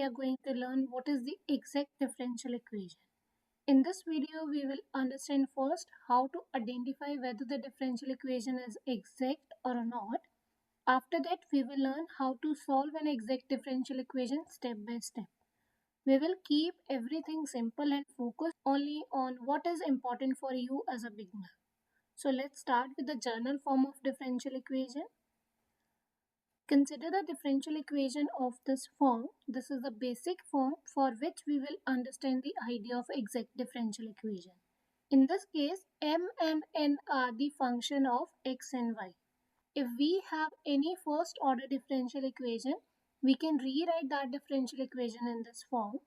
are going to learn what is the exact differential equation. In this video, we will understand first how to identify whether the differential equation is exact or not. After that, we will learn how to solve an exact differential equation step by step. We will keep everything simple and focus only on what is important for you as a beginner. So let's start with the general form of differential equation. Consider the differential equation of this form. This is the basic form for which we will understand the idea of exact differential equation. In this case, m and n are the function of x and y. If we have any first order differential equation, we can rewrite that differential equation in this form.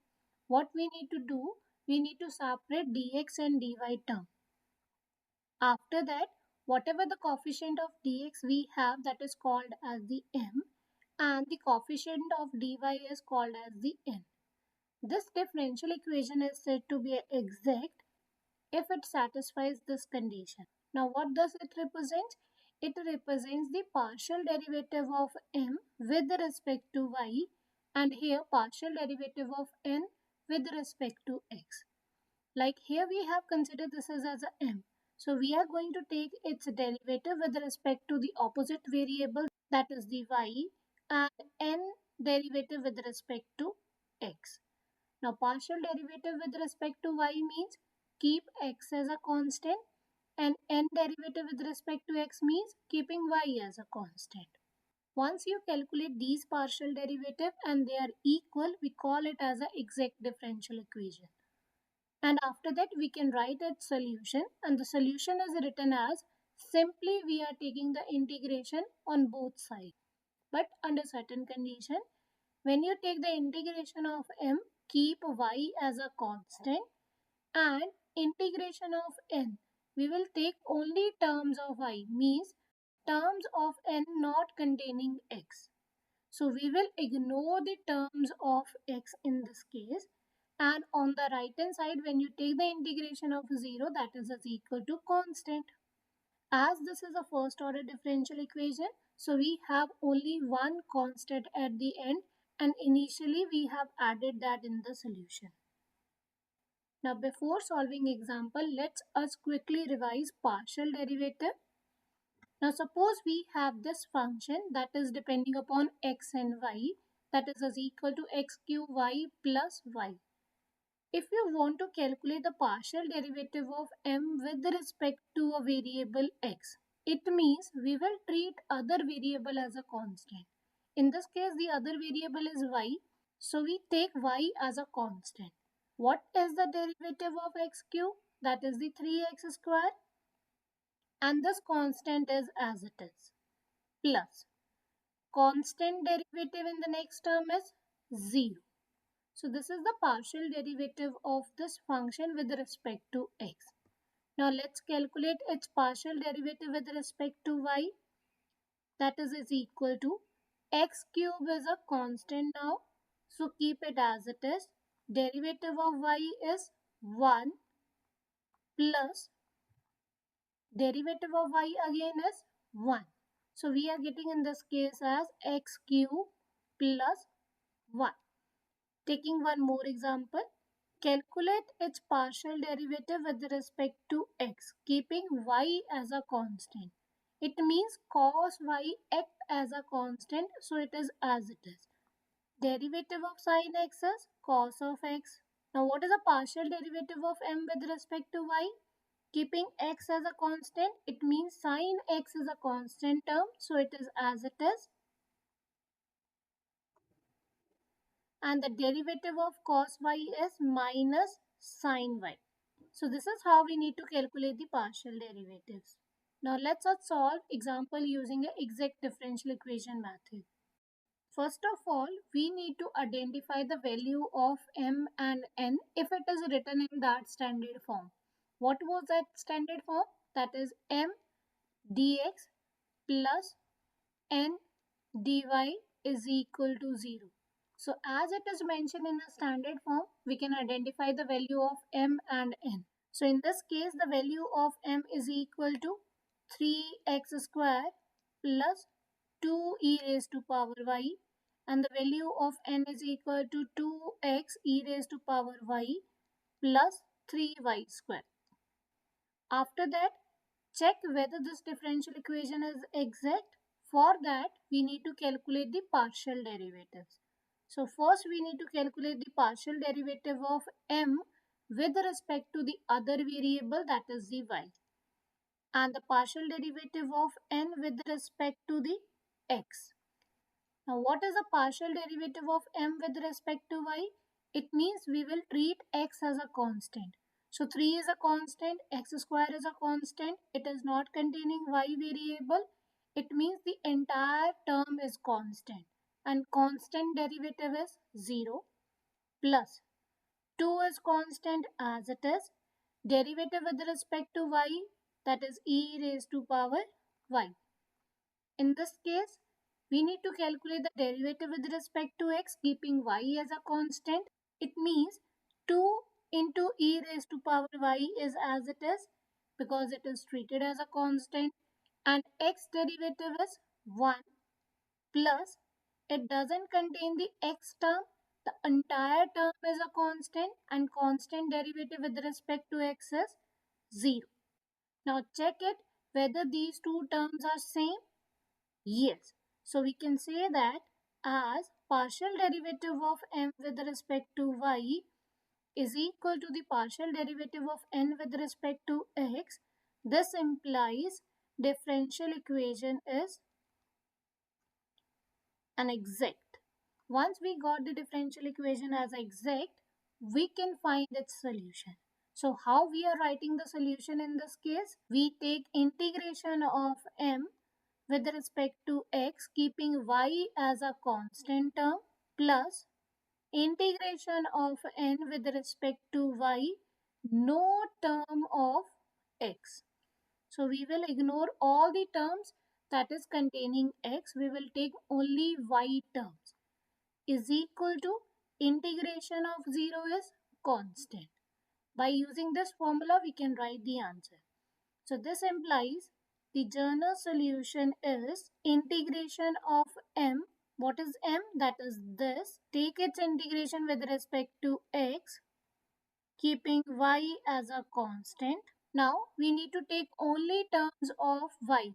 What we need to do, we need to separate dx and dy term. After that, whatever the coefficient of dx we have, that is called as the m, and the coefficient of dy is called as the n. This differential equation is said to be exact if it satisfies this condition. Now what does it represent? It represents the partial derivative of m with respect to y, and here partial derivative of n with respect to x. Like here we have considered this as a m. So we are going to take its derivative with respect to the opposite variable, that is the y, and n derivative with respect to x. Now partial derivative with respect to y means keep x as a constant, and n derivative with respect to x means keeping y as a constant. Once you calculate these partial derivative and they are equal, we call it as an exact differential equation. And after that we can write its solution, and the solution is written as simply we are taking the integration on both sides. But under certain condition, when you take the integration of m, keep y as a constant, and integration of n, we will take only terms of y, means terms of n not containing x. So we will ignore the terms of x in this case, and on the right hand side when you take the integration of 0, that is equal to constant. As this is a first order differential equation, so we have only one constant at the end, and initially we have added that in the solution. Now before solving example, let's us quickly revise partial derivative. Now suppose we have this function that is depending upon x and y, that is equal to x cube y plus y. If you want to calculate the partial derivative of m with respect to a variable x, it means we will treat other variable as a constant. In this case, the other variable is y, so we take y as a constant. What is the derivative of x cube? That is the 3x square, and this constant is as it is, plus constant derivative in the next term is 0. So this is the partial derivative of this function with respect to x. Now let's calculate its partial derivative with respect to y. That is equal to x cube is a constant now, so keep it as it is. Derivative of y is 1 plus derivative of y again is 1. So we are getting in this case as x cube plus 1. Taking one more example, calculate its partial derivative with respect to x, keeping y as a constant. It means cos y act as a constant, so it is as it is. Derivative of sin x is cos of x. Now what is the partial derivative of m with respect to y? Keeping x as a constant, it means sin x is a constant term, so it is as it is. And the derivative of cos y is minus sin y. So this is how we need to calculate the partial derivatives. Now let's solve example using an exact differential equation method. First of all, we need to identify the value of m and n if it is written in that standard form. What was that standard form? That is m dx plus n dy is equal to 0. So as it is mentioned in the standard form, we can identify the value of m and n. So in this case, the value of m is equal to 3x square plus 2e raised to power y, and the value of n is equal to 2x e raised to power y plus 3y square. After that, check whether this differential equation is exact. For that, we need to calculate the partial derivatives. So first we need to calculate the partial derivative of m with respect to the other variable, that is the y, and the partial derivative of n with respect to the x. Now what is the partial derivative of m with respect to y? It means we will treat x as a constant. So 3 is a constant, x square is a constant, it is not containing y variable. It means the entire term is constant and constant derivative is 0 plus 2 is constant as it is. Derivative with respect to y, that is e raised to power y. In this case, we need to calculate the derivative with respect to x keeping y as a constant. It means 2 into e raised to power y is as it is because it is treated as a constant, and x derivative is 1 plus it doesn't contain the x term. The entire term is a constant and constant derivative with respect to x is 0. Now check it whether these two terms are same. Yes. So we can say that as partial derivative of m with respect to y is equal to the partial derivative of n with respect to x, this implies differential equation is an exact. Once we got the differential equation as exact, we can find its solution. So how we are writing the solution in this case? We take integration of m with respect to x keeping y as a constant term plus integration of n with respect to y, no term of x. So we will ignore all the terms that is containing x. We will take only y terms is equal to integration of 0 is constant. By using this formula, we can write the answer. So this implies the general solution is integration of m. What is m? That is this. Take its integration with respect to x, keeping y as a constant. Now we need to take only terms of y.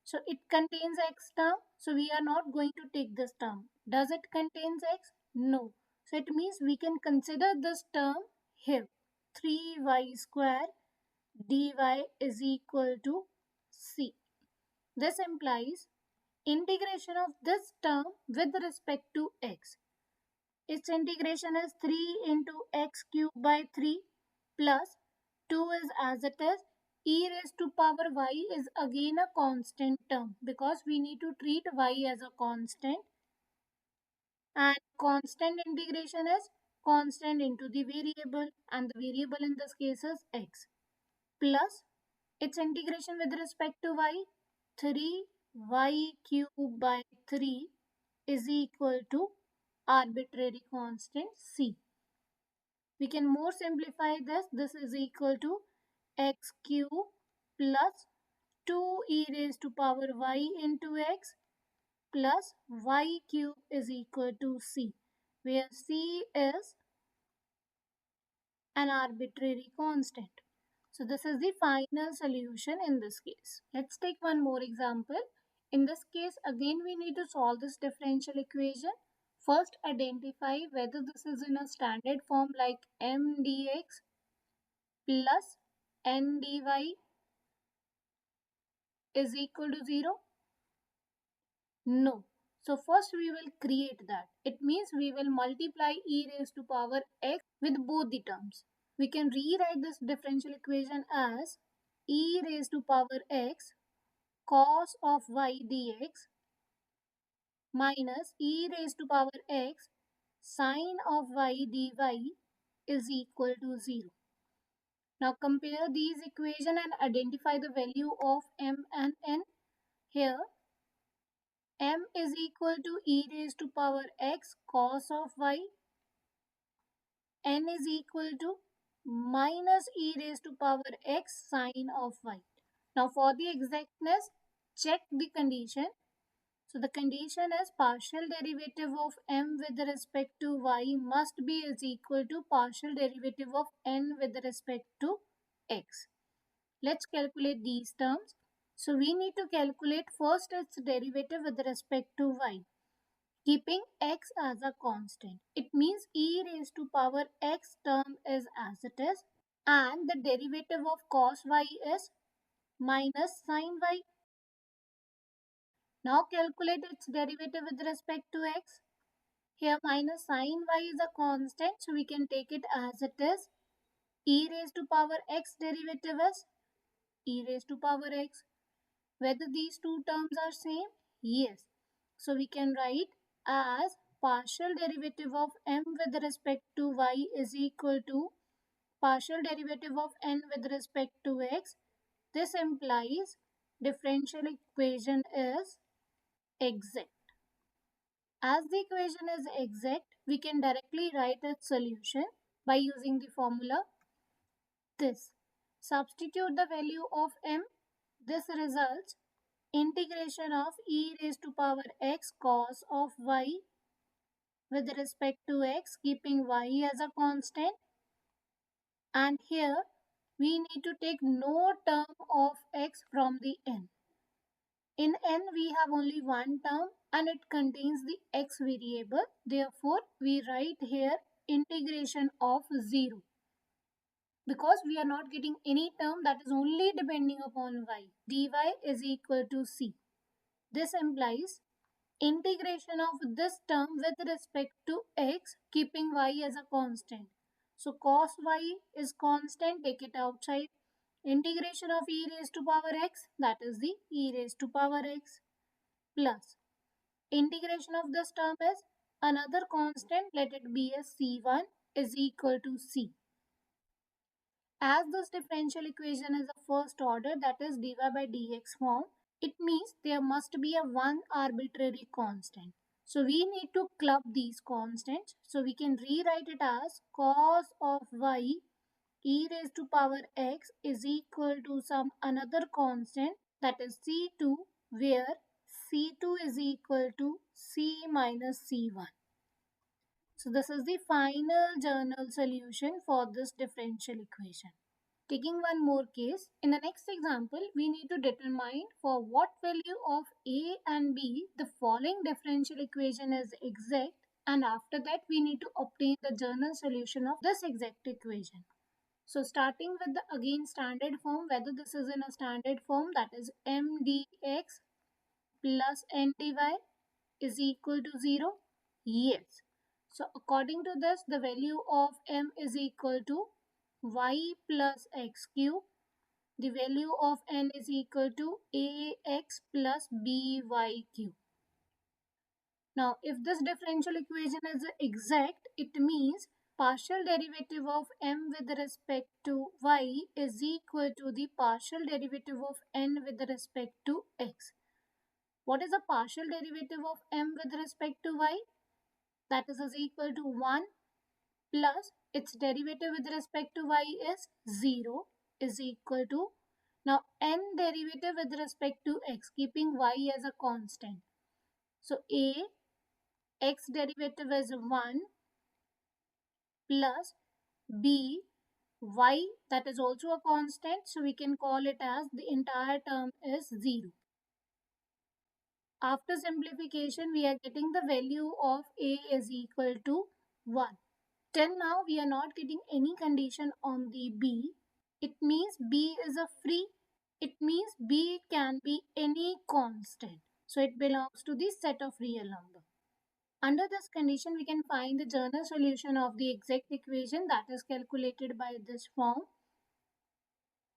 So it contains x term. So we are not going to take this term. Does it contains x? No. So it means we can consider this term here. 3y square dy is equal to c. This implies integration of this term with respect to x. Its integration is 3 into x cube by 3 plus 2 is as it is. E raised to power y is again a constant term because we need to treat y as a constant, and constant integration is constant into the variable, and the variable in this case is x, plus its integration with respect to y, 3y cube by 3 is equal to arbitrary constant c. We can more simplify this. This is equal to x cube plus 2e raised to power y into x plus y cube is equal to c, where c is an arbitrary constant. So this is the final solution in this case. Let's take one more example. In this case, again we need to solve this differential equation. First, identify whether this is in a standard form like m dx plus n dy is equal to 0. No. So first we will create that. It means we will multiply e raised to power x with both the terms. We can rewrite this differential equation as e raised to power x cos of y dx minus e raised to power x sine of y dy is equal to 0. Now compare these equations and identify the value of m and n. Here m is equal to e raised to power x cos of y, n is equal to minus e raised to power x sine of y. Now for the exactness, check the condition. So the condition is partial derivative of m with respect to y must be is equal to partial derivative of n with respect to x. Let's calculate these terms. So we need to calculate first its derivative with respect to y, keeping x as a constant. It means e raised to power x term is as it is, and the derivative of cos y is minus sin y. Now calculate its derivative with respect to x. Here minus sin y is a constant, so we can take it as it is. E raised to power x derivative is e raised to power x. Whether these two terms are same? Yes. So we can write as partial derivative of m with respect to y is equal to partial derivative of n with respect to x. This implies differential equation is exact. As the equation is exact, we can directly write its solution by using the formula this. Substitute the value of m. This results integration of e raised to power x cos of y with respect to x, keeping y as a constant. And here we need to take no term of x from the n. In n we have only one term and it contains the x variable. Therefore, we write here integration of 0 because we are not getting any term that is only depending upon y. dy is equal to c. This implies integration of this term with respect to x, keeping y as a constant. So cos y is constant, take it outside. Integration of e raised to power x, that is the e raised to power x, plus integration of this term is another constant, let it be as c1 is equal to c. As this differential equation is a first order, that is dy by dx form, it means there must be a one arbitrary constant. So we need to club these constants. So we can rewrite it as cos of y e raised to power x is equal to some another constant, that is c2, where c2 is equal to c minus c1. So this is the final journal solution for this differential equation. Taking one more case, in the next example, we need to determine for what value of a and b the following differential equation is exact, and after that we need to obtain the journal solution of this exact equation. So starting with the again standard form, whether this is in a standard form, that is m dx plus n dy is equal to 0? Yes. So according to this, the value of m is equal to y plus x cube. The value of n is equal to ax plus by cube. Now, if this differential equation is exact, it means partial derivative of m with respect to y is equal to the partial derivative of n with respect to x. What is the partial derivative of m with respect to y? That is equal to 1 plus its derivative with respect to y is 0 is equal to, now n derivative with respect to x, keeping y as a constant. So a x derivative is 1 plus b y, that is also a constant, so we can call it as the entire term is 0. After simplification, we are getting the value of a is equal to 1. Till now, we are not getting any condition on the b. It means b is a free. It means b can be any constant. So it belongs to the set of real number. Under this condition, we can find the journal solution of the exact equation, that is calculated by this form.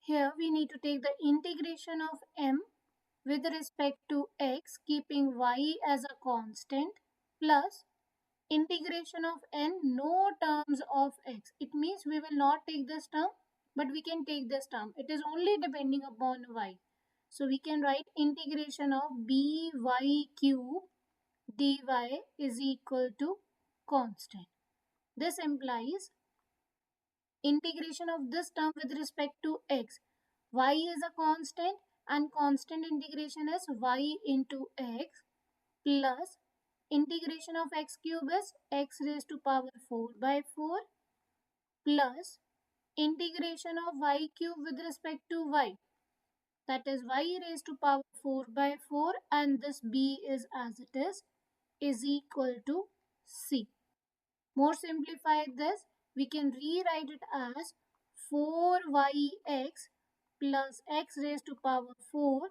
Here we need to take the integration of m with respect to x, keeping y as a constant, plus integration of n, no terms of x. It means we will not take this term, but we can take this term. It is only depending upon y. So we can write integration of by cube dy is equal to constant. This implies integration of this term with respect to x. Y is a constant and constant integration is y into x. plus integration of x cube is x raised to power 4 by 4 plus integration of y cube with respect to y, that is y raised to power 4 by 4, and this b is as it is equal to c. More simplified this, we can rewrite it as 4yx plus x raised to power 4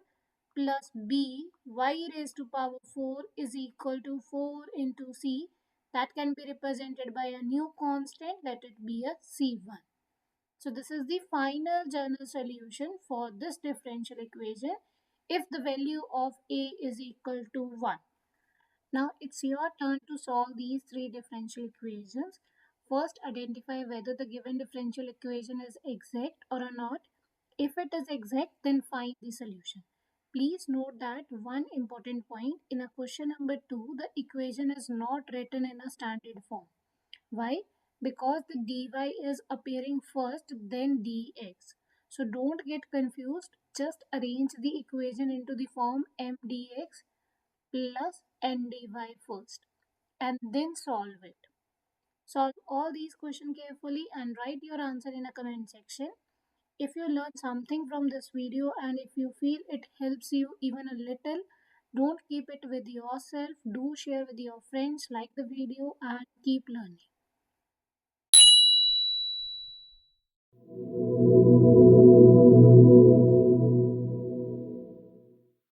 plus b y raised to power 4 is equal to 4 into c. That can be represented by a new constant, let it be a c1. So this is the final general solution for this differential equation if the value of a is equal to 1. Now it's your turn to solve these three differential equations. First, identify whether the given differential equation is exact or not. If it is exact, then find the solution. Please note that one important point in a question number 2, the equation is not written in a standard form. Why? Because the dy is appearing first, then dx. So don't get confused. Just arrange the equation into the form m dx plus n dy first and then solve it. Solve all these questions carefully and write your answer in a comment section. If you learned something from this video and if you feel it helps you even a little, don't keep it with yourself. Do share with your friends, like the video and keep learning.